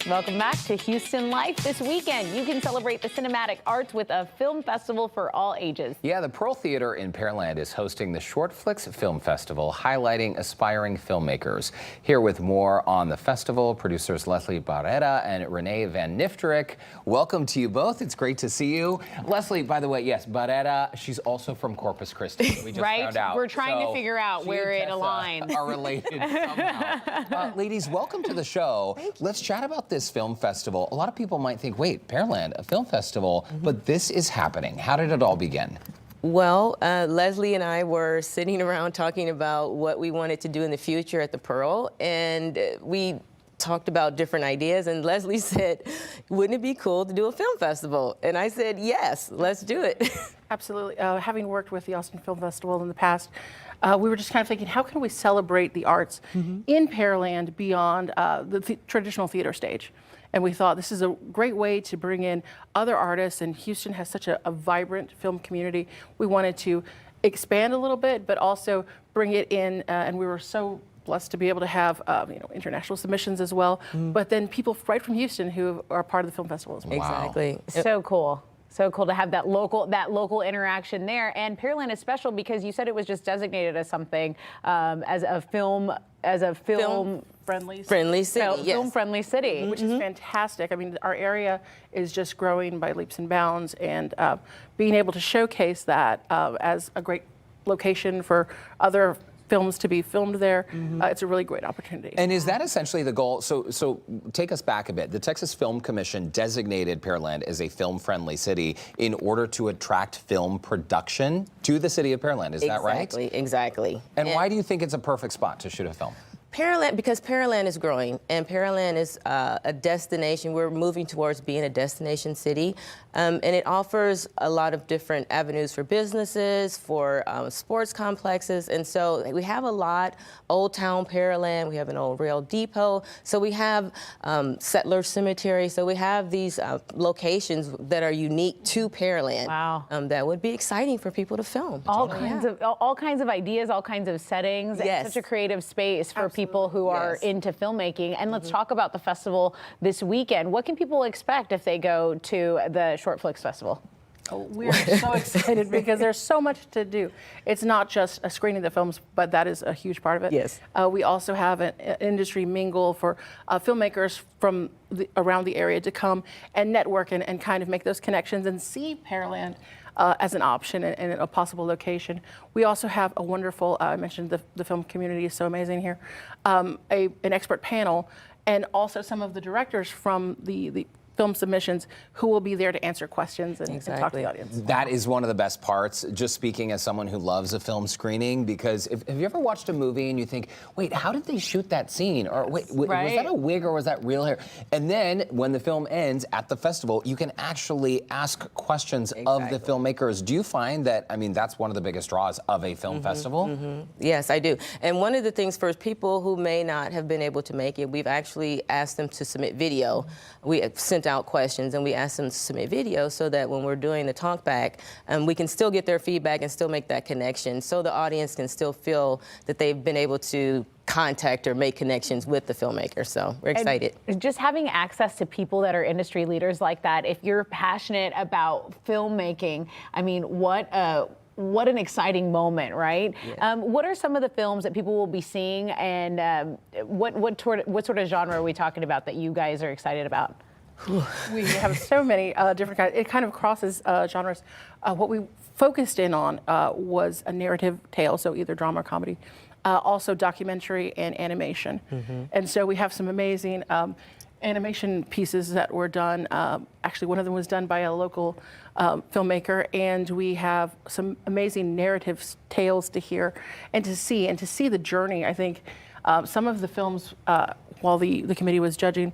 Welcome back to Houston Life. This weekend, you can celebrate the cinematic arts with a film festival for all ages. Yeah, the Pearl Theater in Pearland is hosting the ShortFlix Film Festival, highlighting aspiring filmmakers. Here with more on the festival, producers Leslie Barrera and Renee Van Nifterick. Welcome to you both. It's great to see you. Leslie, by the way, yes, Barrera, she's also from Corpus Christi. We just found out. We're trying to figure out where it aligns. Are related somehow. Ladies, welcome to the show. Let's chat about this film festival. A lot of people might think, wait, Pearland, a film festival, but this is happening. How did it all begin? Well, Leslie and I were sitting around talking about what we wanted to do in the future at the Pearl, and we talked about different ideas, and Leslie said, wouldn't it be cool to do a film festival? And I said, yes, let's do it. Absolutely. Having worked with the Austin Film Festival in the past, we were just kind of thinking, how can we celebrate the arts in Pearland beyond the traditional theater stage? And we thought this is a great way to bring in other artists, and Houston has such a vibrant film community. We wanted to expand a little bit, but also bring it in, and we were so blessed to be able to have international submissions as well, but then people right from Houston who are part of the film festival as well. Exactly. So cool. So cool to have that local interaction there. And Pearland is special because you said it was just designated as something, as a film friendly city. Film friendly city, which is fantastic. I mean, our area is just growing by leaps and bounds, and being able to showcase that as a great location for other films to be filmed there, it's a really great opportunity. And is that essentially the goal? So take us back a bit. The Texas Film Commission designated Pearland as a film-friendly city in order to attract film production to the city of Pearland. Is that right? Exactly. And why do you think it's a perfect spot to shoot a film? Pearland, because Pearland is growing, and Pearland is a destination. We're moving towards being a destination city, and it offers a lot of different avenues for businesses, for sports complexes, and so we have a lot. Old Town Pearland, we have an old rail depot, so we have Settler Cemetery, so we have these locations that are unique to Pearland. Wow. That would be exciting for people to film. All kinds of ideas, all kinds of settings. Yes. It's such a creative space for people who are into filmmaking. And let's talk about the festival this weekend. What can people expect if they go to the ShortFlix Festival? Oh, we're so excited because there's so much to do. It's not just a screening of the films, but that is a huge part of it. Yes. We also have an industry mingle for filmmakers from around the area to come and network and kind of make those connections and see Pearland as an option and a possible location. We also have a wonderful, I mentioned the film community is so amazing here, an expert panel, and also some of the directors from the film submissions who will be there to answer questions and talk to the audience. That is one of the best parts, just speaking as someone who loves a film screening, because have you ever watched a movie and you think, wait, how did they shoot that scene? Or wait, was that a wig or was that real hair? And then when the film ends at the festival, you can actually ask questions of the filmmakers. Do you find that, I mean, that's one of the biggest draws of a film festival? Yes, I do. And one of the things for people who may not have been able to make it, we've actually asked them to submit video. We sent out questions and we asked them to submit video so that when we're doing the talk back, we can still get their feedback and still make that connection so the audience can still feel that they've been able to contact or make connections with the filmmaker. So we're excited. And just having access to people that are industry leaders like that, if you're passionate about filmmaking, I mean, what an exciting moment, right? Yeah. What are some of the films that people will be seeing, and what sort of genre are we talking about that you guys are excited about? We have so many different kinds. It kind of crosses genres. What we focused in on was a narrative tale, so either drama or comedy, also documentary and animation. And so we have some amazing animation pieces that were done. Actually, one of them was done by a local filmmaker, and we have some amazing narrative tales to hear and to see the journey. I think some of the films, while the committee was judging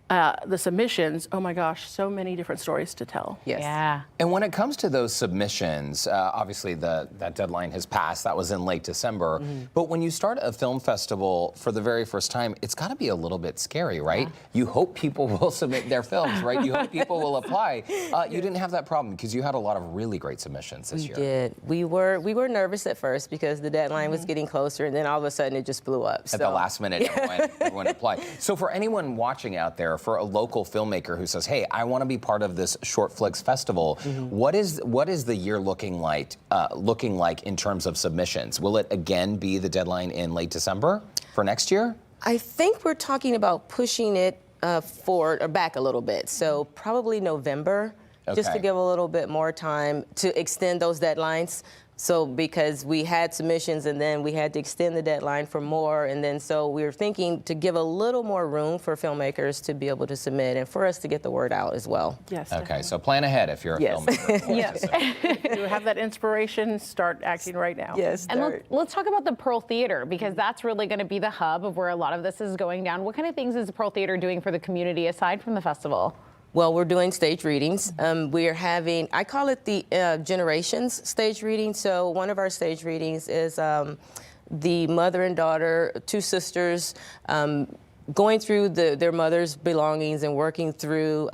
the submissions, oh my gosh, so many different stories to tell. Yes. Yeah. And when it comes to those submissions, obviously that deadline has passed. That was in late December. But when you start a film festival for the very first time, it's got to be a little bit scary, right? Yeah. You hope people will submit their films, right? You hope people will apply. You didn't have that problem because you had a lot of really great submissions this year. We did. We were nervous at first because the deadline was getting closer, and then all of a sudden it just blew up. At the last minute, everyone applied. So for anyone watching out there, for a local filmmaker who says, hey, I want to be part of this ShortFlix Festival, what is the year looking like in terms of submissions? Will it again be the deadline in late December for next year? I think we're talking about pushing it forward or back a little bit. So probably November, just to Okay. give a little bit more time to extend those deadlines. So because we had submissions and then we had to extend the deadline for more, and then so we were thinking to give a little more room for filmmakers to be able to submit and for us to get the word out as well. Yes. Okay, so plan ahead if you're a Yes. filmmaker. Yes. You have that inspiration, start acting right now. Yes. And let's talk about the Pearl Theater, because that's really going to be the hub of where a lot of this is going down. What kind of things is the Pearl Theater doing for the community aside from the festival? Well, we're doing stage readings. We are having, I call it the Generations stage reading. So one of our stage readings is the mother and daughter, two sisters, going through their mother's belongings and working through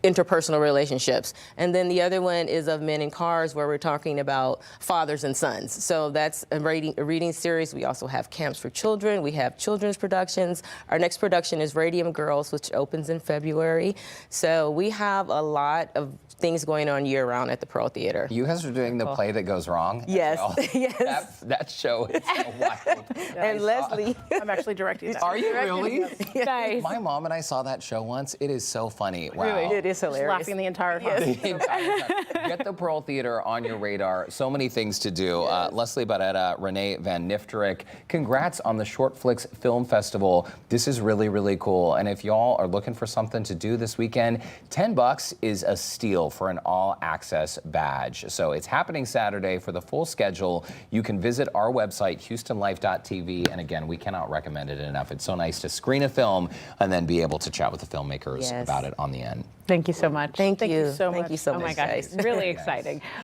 interpersonal relationships. And then the other one is of Men in Cars, where we're talking about fathers and sons. So that's a reading series. We also have camps for children. We have children's productions. Our next production is Radium Girls, which opens in February. So we have a lot of things going on year-round at the Pearl Theater. You guys are doing the play that goes wrong? as Yes, well? yes. That show is so wild. And Leslie. I'm actually directing that. Are you really? Nice. My mom and I saw that show once. It is so funny. Wow. It is Just hilarious. laughing the entire time. The entire time. Get the Pearl Theater on your radar. So many things to do. Leslie Barrera, Renee Van Nifterick, congrats on the ShortFlix Film Festival. This is really, really cool. And if y'all are looking for something to do this weekend, $10 is a steal for an all-access badge. So it's happening Saturday. For the full schedule, you can visit our website, HoustonLife.tv. And again, we cannot recommend it enough. It's so nice to screen a film and then be able to chat with the filmmakers Yes. about it on the end. Thank you so much. Thank you so Thank much. you so Oh much, my gosh, guys. really exciting.